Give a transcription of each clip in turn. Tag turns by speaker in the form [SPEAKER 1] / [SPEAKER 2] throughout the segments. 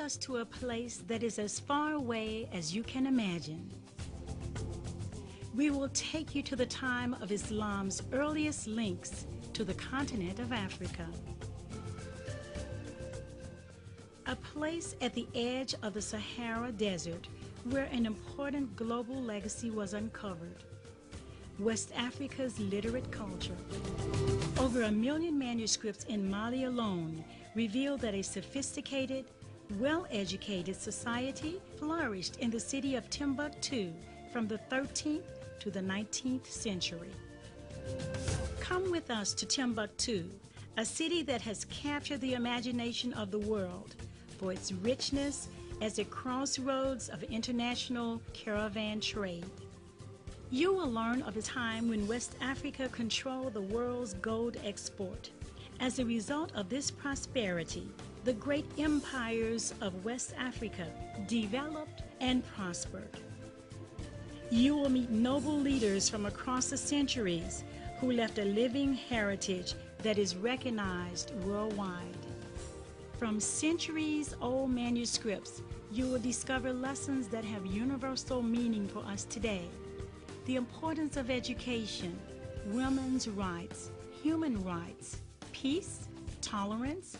[SPEAKER 1] us to a place that is as far away as you can imagine. We will take you to the time of Islam's earliest links to the continent of Africa. A place at the edge of the Sahara Desert where an important global legacy was uncovered. West Africa's literate culture. Over 1 million manuscripts in Mali alone reveal that a sophisticated, well-educated society flourished in the city of Timbuktu from the 13th to the 19th century. Come with us to Timbuktu, a city that has captured the imagination of the world for its richness as a crossroads of international caravan trade. You will learn of a time when West Africa controlled the world's gold export. As a result of this prosperity, the great empires of West Africa developed and prospered. You will meet noble leaders from across the centuries who left a living heritage that is recognized worldwide. From centuries-old manuscripts, you will discover lessons that have universal meaning for us today. The importance of education, women's rights, human rights, peace, tolerance,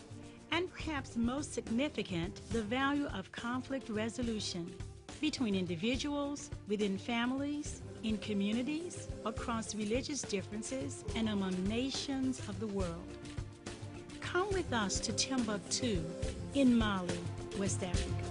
[SPEAKER 1] and perhaps most significant, the value of conflict resolution between individuals, within families, in communities, across religious differences, and among nations of the world. Come with us to Timbuktu in Mali, West Africa.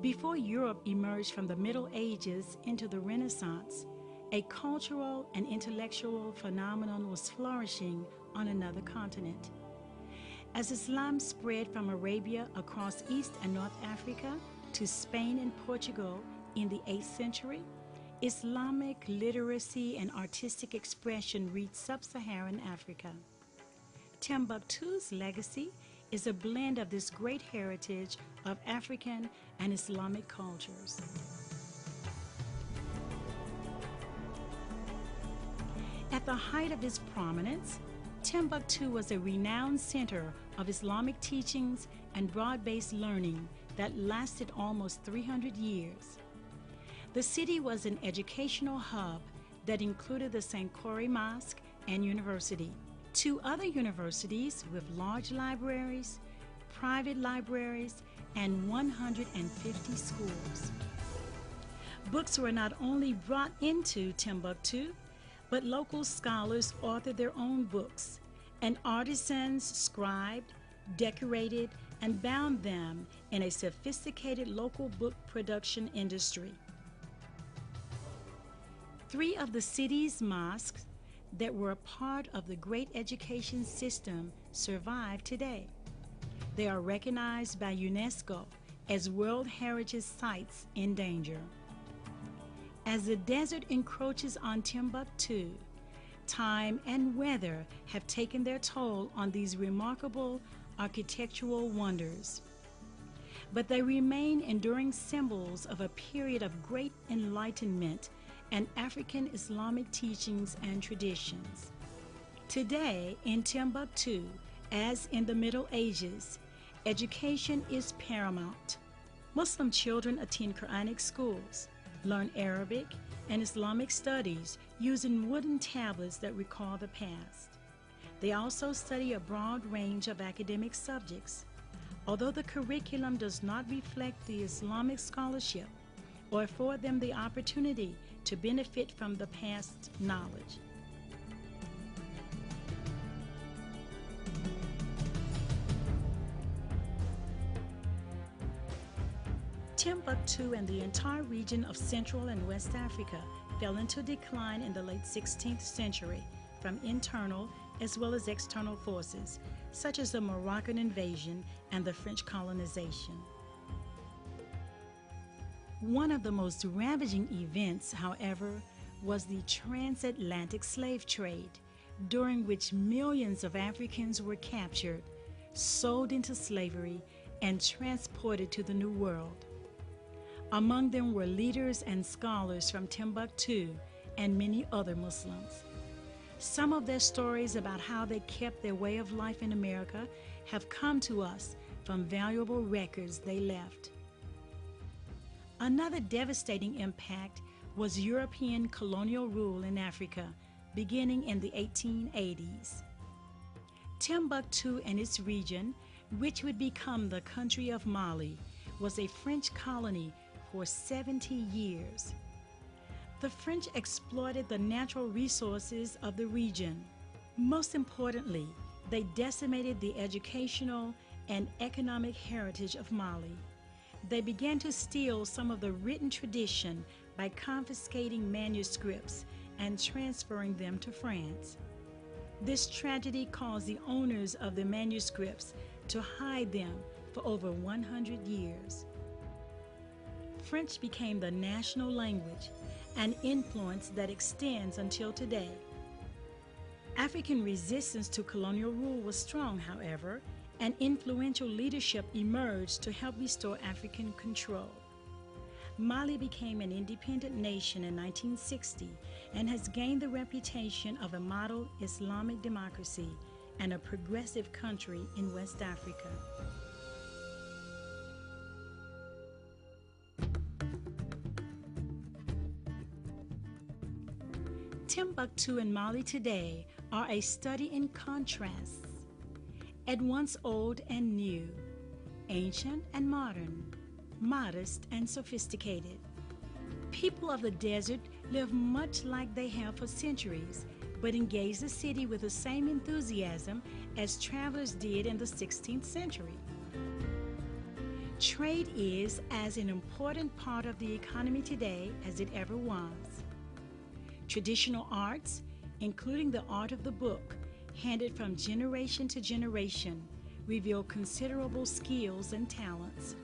[SPEAKER 1] Before Europe emerged from the Middle Ages into the Renaissance, a cultural and intellectual phenomenon was flourishing on another continent. As Islam spread from Arabia across East and North Africa to Spain and Portugal in the 8th century, Islamic literacy and artistic expression reached sub-Saharan Africa. Timbuktu's legacy is a blend of this great heritage of African and Islamic cultures. At the height of its prominence, Timbuktu was a renowned center of Islamic teachings and broad-based learning that lasted almost 300 years. The city was an educational hub that included the Sankore Mosque and University, 2 other universities with large libraries, private libraries, and 150 schools. Books were not only brought into Timbuktu, but local scholars authored their own books, and artisans scribed, decorated, and bound them in a sophisticated local book production industry. 3 of the city's mosques that were a part of the great education system survive today. They are recognized by UNESCO as World Heritage Sites in danger. As the desert encroaches on Timbuktu, time and weather have taken their toll on these remarkable architectural wonders. But they remain enduring symbols of a period of great enlightenment and African Islamic teachings and traditions. Today in Timbuktu, as in the Middle Ages, education is paramount. Muslim children attend Quranic schools, learn Arabic and Islamic studies using wooden tablets that recall the past. They also study a broad range of academic subjects. Although the curriculum does not reflect the Islamic scholarship or afford them the opportunity to benefit from the past knowledge. Timbuktu and the entire region of Central and West Africa fell into decline in the late 16th century from internal as well as external forces, such as the Moroccan invasion and the French colonization. One of the most ravaging events, however, was the transatlantic slave trade, during which millions of Africans were captured, sold into slavery, and transported to the New World. Among them were leaders and scholars from Timbuktu and many other Muslims. Some of their stories about how they kept their way of life in America have come to us from valuable records they left. Another devastating impact was European colonial rule in Africa, beginning in the 1880s. Timbuktu and its region, which would become the country of Mali, was a French colony for 70 years. The French exploited the natural resources of the region. Most importantly, they decimated the educational and economic heritage of Mali. They began to steal some of the written tradition by confiscating manuscripts and transferring them to France. This tragedy caused the owners of the manuscripts to hide them for over 100 years. French became the national language, an influence that extends until today. African resistance to colonial rule was strong, however, and influential leadership emerged to help restore African control. Mali became an independent nation in 1960 and has gained the reputation of a model Islamic democracy and a progressive country in West Africa. Timbuktu and Mali today are a study in contrasts, at once old and new, ancient and modern, modest and sophisticated. People of the desert live much like they have for centuries, but engage the city with the same enthusiasm as travelers did in the 16th century. Trade is as an important part of the economy today as it ever was. Traditional arts, including the art of the book, handed from generation to generation, reveal considerable skills and talents.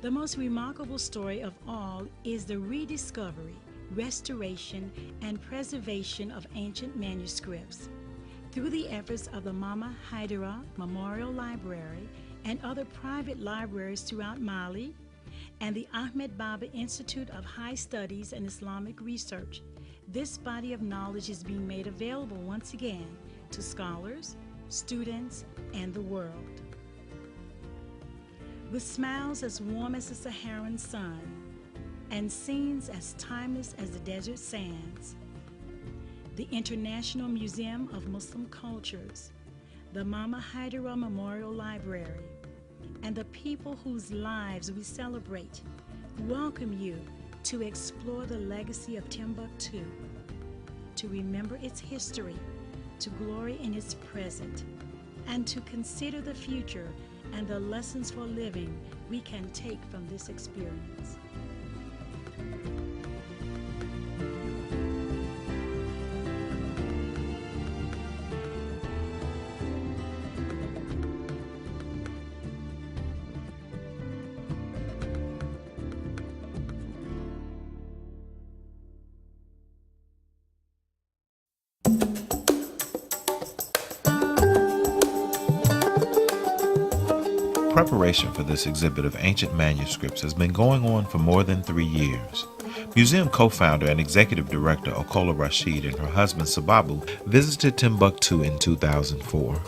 [SPEAKER 1] The most remarkable story of all is the rediscovery, restoration, and preservation of ancient manuscripts. Through the efforts of the Mama Haidara Memorial Library and other private libraries throughout Mali, and the Ahmed Baba Institute of High Studies and Islamic Research, this body of knowledge is being made available once again to scholars, students, and the world. With smiles as warm as the Saharan sun and scenes as timeless as the desert sands, the International Museum of Muslim Cultures, the Mama Haidara Memorial Library, and the people whose lives we celebrate welcome you to explore the legacy of Timbuktu, to remember its history, to glory in its present, and to consider the future and the lessons for living we can take from this experience.
[SPEAKER 2] Preparation for this exhibit of ancient manuscripts has been going on for more than 3 years. Museum co-founder and executive director Okola Rashid and her husband Sababu visited Timbuktu in 2004.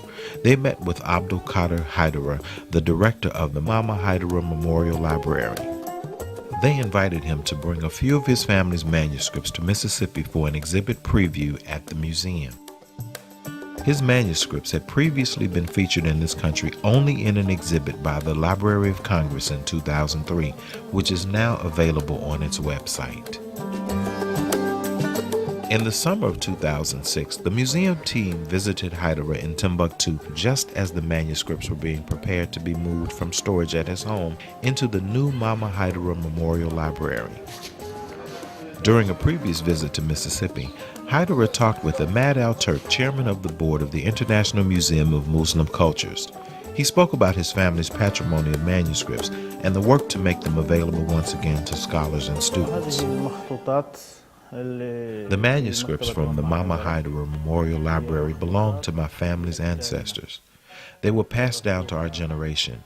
[SPEAKER 2] They met with Abdul Qadir Haidara, the director of the Mama Haidara Memorial Library. They invited him to bring a few of his family's manuscripts to Mississippi for an exhibit preview at the museum. His manuscripts had previously been featured in this country only in an exhibit by the Library of Congress in 2003, which is now available on its website. In the summer of 2006, the museum team visited Haidara in Timbuktu just as the manuscripts were being prepared to be moved from storage at his home into the new Mama Haidara Memorial Library. During a previous visit to Mississippi, Haidara talked with Ahmad Al-Turk, chairman of the board of the International Museum of Muslim Cultures. He spoke about his family's patrimony of manuscripts and the work to make them available once again to scholars and students. The manuscripts from the Mama Haidara Memorial Library belong to my family's ancestors. They were passed down to our generation.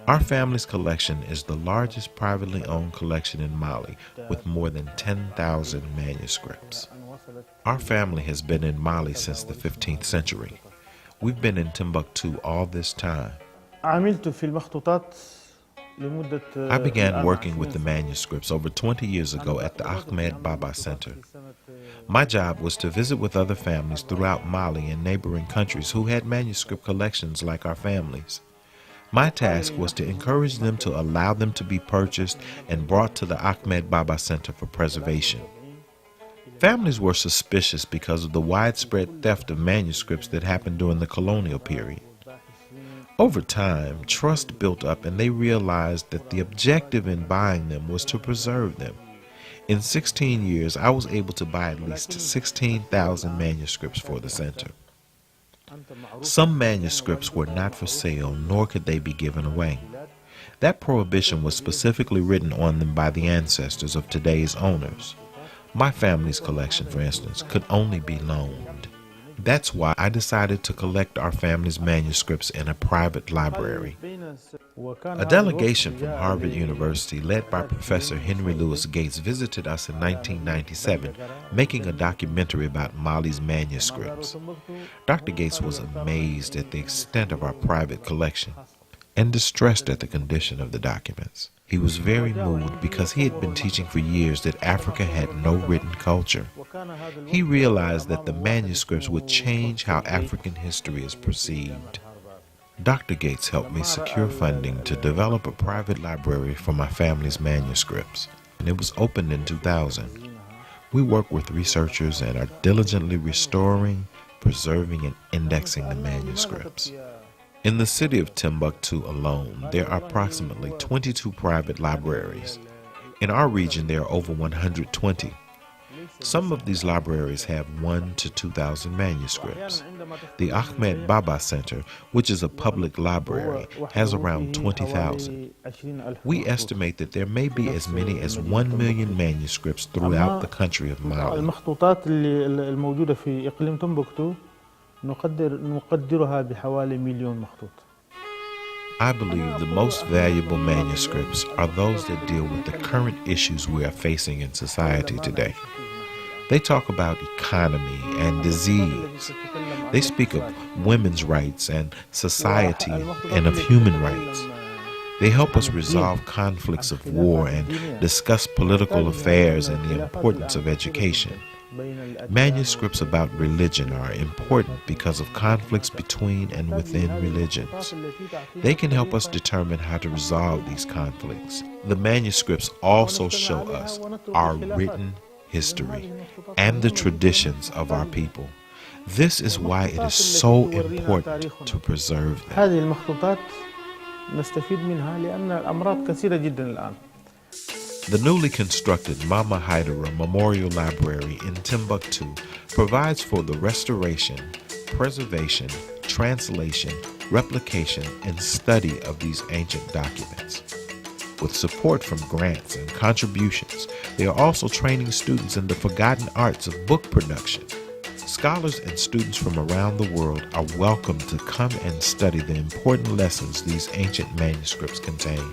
[SPEAKER 2] Our family's collection is the largest privately owned collection in Mali, with more than 10,000 manuscripts. Our family has been in Mali since the 15th century. We've been in Timbuktu all this time.
[SPEAKER 3] عملت في المخطوطات لمدة
[SPEAKER 2] I began
[SPEAKER 3] الآن
[SPEAKER 2] working
[SPEAKER 3] 20
[SPEAKER 2] with the
[SPEAKER 3] سنة.
[SPEAKER 2] manuscripts over 20 years ago at the Ahmed Baba Center. My job was to visit with other families throughout Mali and neighboring countries who had manuscript collections like our families. My task was to encourage them to allow them to be purchased and brought to the Ahmed Baba Center for preservation. Families were suspicious because of the widespread theft of manuscripts that happened during the colonial period. Over time, trust built up and they realized that the objective in buying them was to preserve them. In 16 years, I was able to buy at least 16,000 manuscripts for the center. Some manuscripts were not for sale, nor could they be given away. That prohibition was specifically written on them by the ancestors of today's owners. My family's collection, for instance, could only be loaned. That's why I decided to collect our family's manuscripts in a private library. A delegation from Harvard University, led by Professor Henry Louis Gates, visited us in 1997, making a documentary about Mali's manuscripts. Dr. Gates was amazed at the extent of our private collection and distressed at the condition of the documents. He was very moved because he had been teaching for years that Africa had no written culture. He realized that the manuscripts would change how African history is perceived. Dr. Gates helped me secure funding to develop a private library for my family's manuscripts, and it was opened in 2000. We work with researchers and are diligently restoring, preserving, and indexing the manuscripts. In the city of Timbuktu alone, there are approximately 22 private libraries. In our region, there are over 120. Some of these libraries have 1,000 to 2,000 manuscripts. The Ahmed Baba Center, which is a public library, has around 20,000. We estimate that there may be as many as 1 million manuscripts throughout the country of Mali.
[SPEAKER 3] المخطوطات الموجودة في إقليم تمبكتو نقدرها بحوالي 1,000,000 مخطوط.
[SPEAKER 2] I believe the most valuable manuscripts are those that deal with the current issues we are facing in society today. They talk about economy and disease. They speak of women's rights and society and of human rights. They help us resolve conflicts of war and discuss political affairs and the importance of education. Manuscripts about religion are important because of conflicts between and within religions. They can help us determine how to resolve these conflicts. The manuscripts also show us our written history and the traditions of our people. This is why it is so important to preserve them.
[SPEAKER 3] هذه المخطوطات نستفيد منها لأن الأمراض كثيرة جدا الآن.
[SPEAKER 2] The newly constructed Mama Haidara Memorial Library in Timbuktu provides for the restoration, preservation, translation, replication, and study of these ancient documents. With support from grants and contributions, they are also training students in the forgotten arts of book production. Scholars and students from around the world are welcome to come and study the important lessons these ancient manuscripts contain.